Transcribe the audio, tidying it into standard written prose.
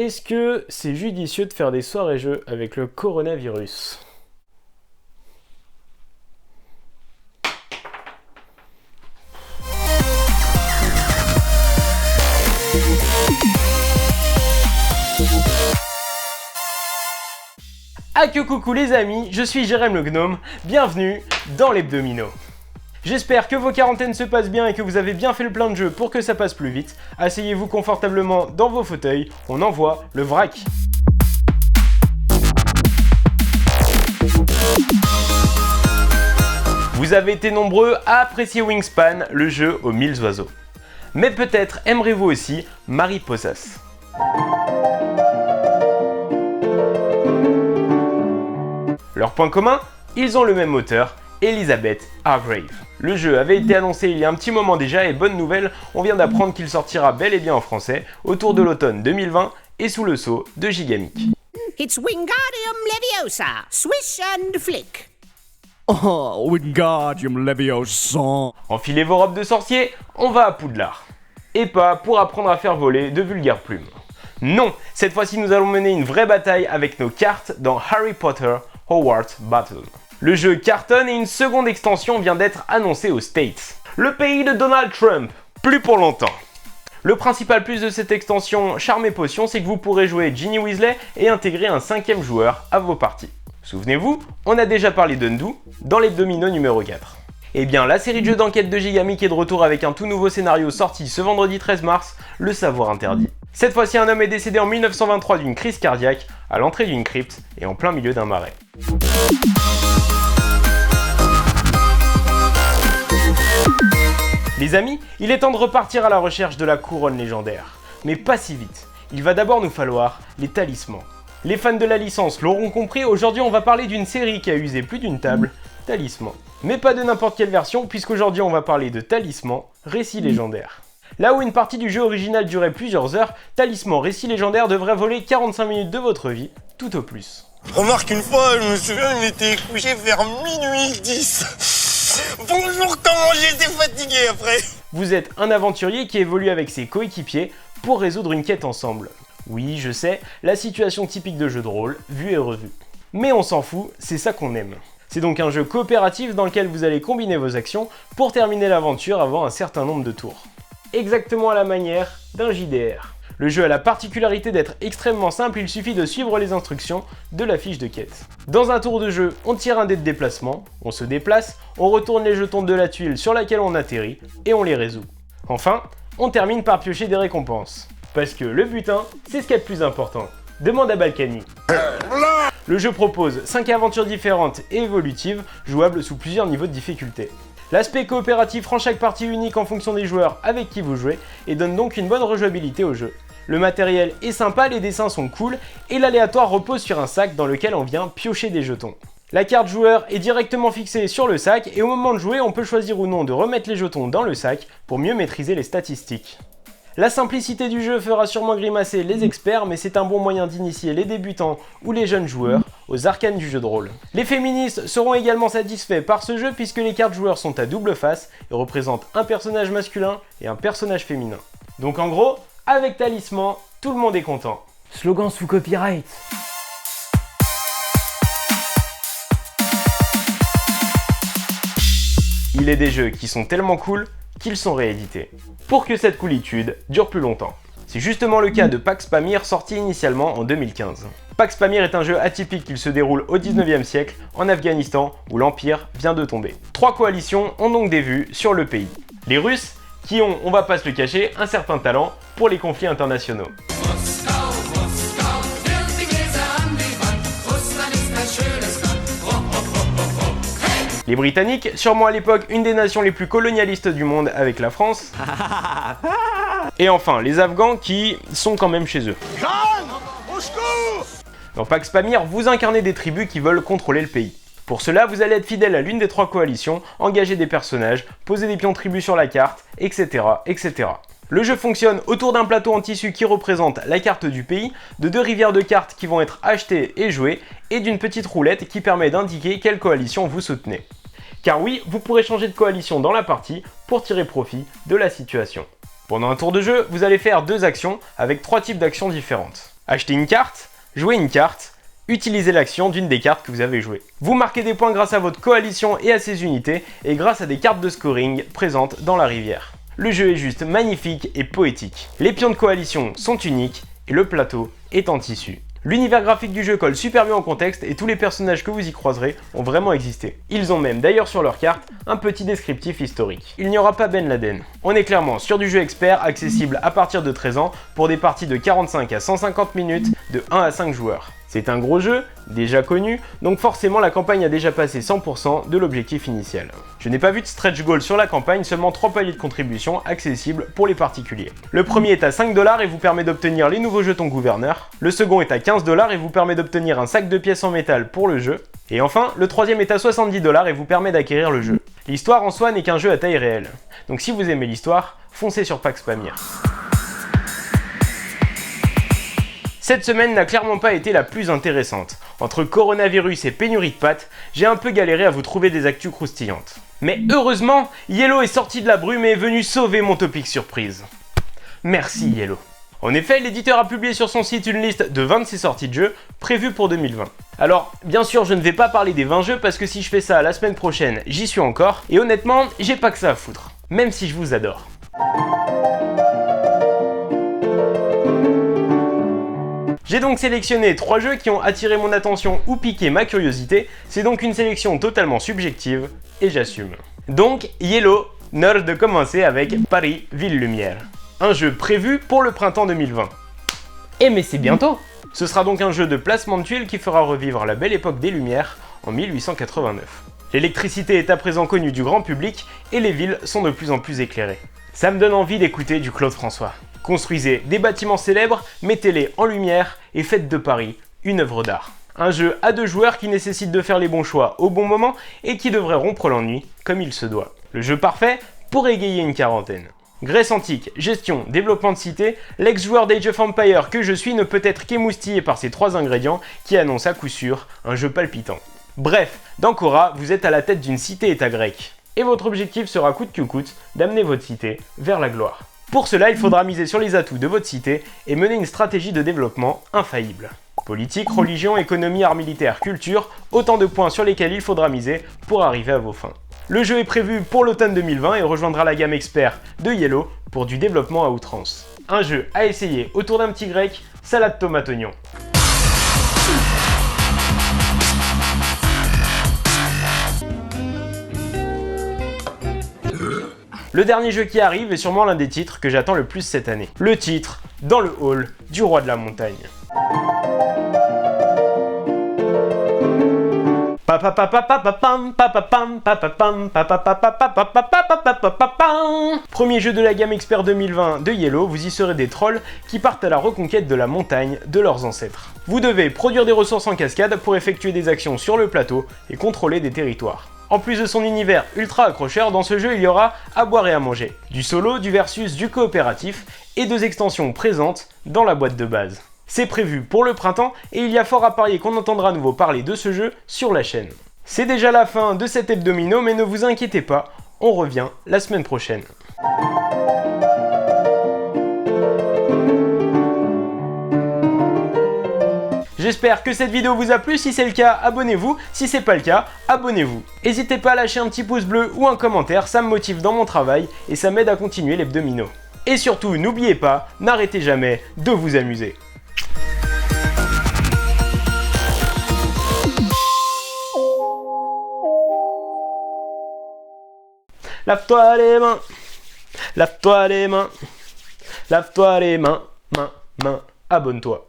Est-ce que c'est judicieux de faire des soirées-jeux avec le coronavirus ? Ah que coucou les amis, je suis Jérém le Gnome, bienvenue dans l'Hebdomino. J'espère que vos quarantaines se passent bien et que vous avez bien fait le plein de jeux pour que ça passe plus vite. Asseyez-vous confortablement dans vos fauteuils, on envoie le vrac. Vous avez été nombreux à apprécier Wingspan, le jeu aux 1000 oiseaux. Mais peut-être aimerez-vous aussi Mariposas. Leur point commun, ils ont le même auteur, Elizabeth Hargrave. Le jeu avait été annoncé il y a un petit moment déjà et bonne nouvelle, on vient d'apprendre qu'il sortira bel et bien en français autour de l'automne 2020 et sous le sceau de Gigamic. It's Wingardium Leviosa, swish and flick. Oh, Wingardium Leviosa. Enfilez vos robes de sorcier, on va à Poudlard. Et pas pour apprendre à faire voler de vulgaires plumes. Non, cette fois-ci nous allons mener une vraie bataille avec nos cartes dans Harry Potter Hogwarts Battle. Le jeu cartonne et une seconde extension vient d'être annoncée aux States. Le pays de Donald Trump, plus pour longtemps. Le principal plus de cette extension Charme et Potion, c'est que vous pourrez jouer Ginny Weasley et intégrer un 5e joueur à vos parties. Souvenez-vous, on a déjà parlé d'Undo dans l'Hebdomino numéro 4. Eh bien, la série de jeux d'enquête de Gigamic est de retour avec un tout nouveau scénario sorti ce vendredi 13 mars, Le Savoir Interdit. Cette fois-ci, un homme est décédé en 1923 d'une crise cardiaque, à l'entrée d'une crypte et en plein milieu d'un marais. Les amis, il est temps de repartir à la recherche de la couronne légendaire. Mais pas si vite, il va d'abord nous falloir les talismans. Les fans de la licence l'auront compris, aujourd'hui on va parler d'une série qui a usé plus d'une table, Talisman. Mais pas de n'importe quelle version, puisqu'aujourd'hui on va parler de Talisman, récit légendaire. Là où une partie du jeu original durait plusieurs heures, Talisman, récit légendaire devrait voler 45 minutes de votre vie, tout au plus. Remarque, une fois, je me souviens, on était couché vers minuit 10. Bonjour, comment j'étais fatigué après. Vous êtes un aventurier qui évolue avec ses coéquipiers pour résoudre une quête ensemble. Oui, je sais, la situation typique de jeu de rôle, vue et revue. Mais on s'en fout, c'est ça qu'on aime. C'est donc un jeu coopératif dans lequel vous allez combiner vos actions pour terminer l'aventure avant un certain nombre de tours. Exactement à la manière d'un JDR. Le jeu a la particularité d'être extrêmement simple, il suffit de suivre les instructions de la fiche de quête. Dans un tour de jeu, on tire un dé de déplacement, on se déplace, on retourne les jetons de la tuile sur laquelle on atterrit et on les résout. Enfin, on termine par piocher des récompenses. Parce que le butin, c'est ce qu'il y a de plus important. Demande à Balkany. Le jeu propose 5 aventures différentes et évolutives, jouables sous plusieurs niveaux de difficulté. L'aspect coopératif rend chaque partie unique en fonction des joueurs avec qui vous jouez et donne donc une bonne rejouabilité au jeu. Le matériel est sympa, les dessins sont cool et l'aléatoire repose sur un sac dans lequel on vient piocher des jetons. La carte joueur est directement fixée sur le sac et au moment de jouer, on peut choisir ou non de remettre les jetons dans le sac pour mieux maîtriser les statistiques. La simplicité du jeu fera sûrement grimacer les experts, mais c'est un bon moyen d'initier les débutants ou les jeunes joueurs aux arcanes du jeu de rôle. Les féministes seront également satisfaits par ce jeu puisque les cartes joueurs sont à double face et représentent un personnage masculin et un personnage féminin. Donc en gros, avec Talisman, tout le monde est content. Slogan sous copyright. Il est des jeux qui sont tellement cool qu'ils sont réédités, pour que cette coolitude dure plus longtemps. C'est justement le cas de Pax Pamir, sorti initialement en 2015. Pax Pamir est un jeu atypique qui se déroule au 19e siècle, en Afghanistan, où l'Empire vient de tomber. 3 coalitions ont donc des vues sur le pays. Les Russes, qui ont, on va pas se le cacher, un certain talent pour les conflits internationaux. Les Britanniques, sûrement à l'époque une des nations les plus colonialistes du monde avec la France. Et enfin, les Afghans qui sont quand même chez eux. Dans Pax Pamir, vous incarnez des tribus qui veulent contrôler le pays. Pour cela, vous allez être fidèle à l'une des 3 coalitions, engager des personnages, poser des pions tribus sur la carte, etc., etc. Le jeu fonctionne autour d'un plateau en tissu qui représente la carte du pays, de 2 rivières de cartes qui vont être achetées et jouées, et d'une petite roulette qui permet d'indiquer quelle coalition vous soutenez. Car oui, vous pourrez changer de coalition dans la partie pour tirer profit de la situation. Pendant un tour de jeu, vous allez faire 2 actions avec 3 types d'actions différentes. Achetez une carte, jouez une carte, utilisez l'action d'une des cartes que vous avez jouées. Vous marquez des points grâce à votre coalition et à ses unités, et grâce à des cartes de scoring présentes dans la rivière. Le jeu est juste magnifique et poétique. Les pions de coalition sont uniques, et le plateau est en tissu. L'univers graphique du jeu colle super bien au contexte et tous les personnages que vous y croiserez ont vraiment existé. Ils ont même d'ailleurs sur leur carte un petit descriptif historique. Il n'y aura pas Ben Laden. On est clairement sur du jeu expert accessible à partir de 13 ans pour des parties de 45 à 150 minutes de 1 à 5 joueurs. C'est un gros jeu, déjà connu, donc forcément la campagne a déjà passé 100% de l'objectif initial. Je n'ai pas vu de stretch goal sur la campagne, seulement 3 paliers de contribution accessibles pour les particuliers. Le premier est à 5$ et vous permet d'obtenir les nouveaux jetons gouverneurs. Le second est à 15$ et vous permet d'obtenir un sac de pièces en métal pour le jeu. Et enfin, le troisième est à 70$ et vous permet d'acquérir le jeu. L'histoire en soi n'est qu'un jeu à taille réelle. Donc si vous aimez l'histoire, foncez sur Pax Pamir. Cette semaine n'a clairement pas été la plus intéressante. Entre coronavirus et pénurie de pâtes, j'ai un peu galéré à vous trouver des actus croustillantes. Mais heureusement, Yellow est sorti de la brume et est venu sauver mon topic surprise. Merci Yellow. En effet, l'éditeur a publié sur son site une liste de 26 sorties de jeux prévues pour 2020. Alors, bien sûr, je ne vais pas parler des 20 jeux parce que si je fais ça la semaine prochaine, j'y suis encore. Et honnêtement, j'ai pas que ça à foutre. Même si je vous adore. J'ai donc sélectionné 3 jeux qui ont attiré mon attention ou piqué ma curiosité, c'est donc une sélection totalement subjective, et j'assume. Donc, Yellow, n'heure de commencer avec Paris, Ville Lumière. Un jeu prévu pour le printemps 2020. Eh mais c'est bientôt! Ce sera donc un jeu de placement de tuiles qui fera revivre la belle époque des Lumières, en 1889. L'électricité est à présent connue du grand public, et les villes sont de plus en plus éclairées. Ça me donne envie d'écouter du Claude François. Construisez des bâtiments célèbres, mettez-les en lumière et faites de Paris une œuvre d'art. Un jeu à 2 joueurs qui nécessite de faire les bons choix au bon moment et qui devrait rompre l'ennui comme il se doit. Le jeu parfait pour égayer une quarantaine. Grèce antique, gestion, développement de cité, l'ex-joueur d'Age of Empires que je suis ne peut être qu'émoustillé par ces 3 ingrédients qui annoncent à coup sûr un jeu palpitant. Bref, dans Khora, vous êtes à la tête d'une cité-état grecque. Et votre objectif sera coûte que coûte d'amener votre cité vers la gloire. Pour cela, il faudra miser sur les atouts de votre cité et mener une stratégie de développement infaillible. Politique, religion, économie, art militaire, culture, autant de points sur lesquels il faudra miser pour arriver à vos fins. Le jeu est prévu pour l'automne 2020 et rejoindra la gamme expert de Yellow pour du développement à outrance. Un jeu à essayer autour d'un petit grec, salade tomate oignon. Le dernier jeu qui arrive est sûrement l'un des titres que j'attends le plus cette année. Le titre, Dans le hall du roi de la montagne. Premier jeu de la gamme Expert 2020 de Yellow, vous y serez des trolls qui partent à la reconquête de la montagne de leurs ancêtres. Vous devez produire des ressources en cascade pour effectuer des actions sur le plateau et contrôler des territoires. En plus de son univers ultra accrocheur, dans ce jeu il y aura à boire et à manger. Du solo, du versus, du coopératif et 2 extensions présentes dans la boîte de base. C'est prévu pour le printemps et il y a fort à parier qu'on entendra à nouveau parler de ce jeu sur la chaîne. C'est déjà la fin de cet hebdomino mais ne vous inquiétez pas, on revient la semaine prochaine. J'espère que cette vidéo vous a plu, si c'est le cas, abonnez-vous, si c'est pas le cas, abonnez-vous. N'hésitez pas à lâcher un petit pouce bleu ou un commentaire, ça me motive dans mon travail et ça m'aide à continuer l'hebdomino. Et surtout, n'oubliez pas, n'arrêtez jamais de vous amuser. Lave-toi les mains, lave-toi les mains, lave-toi les mains, mains, abonne-toi.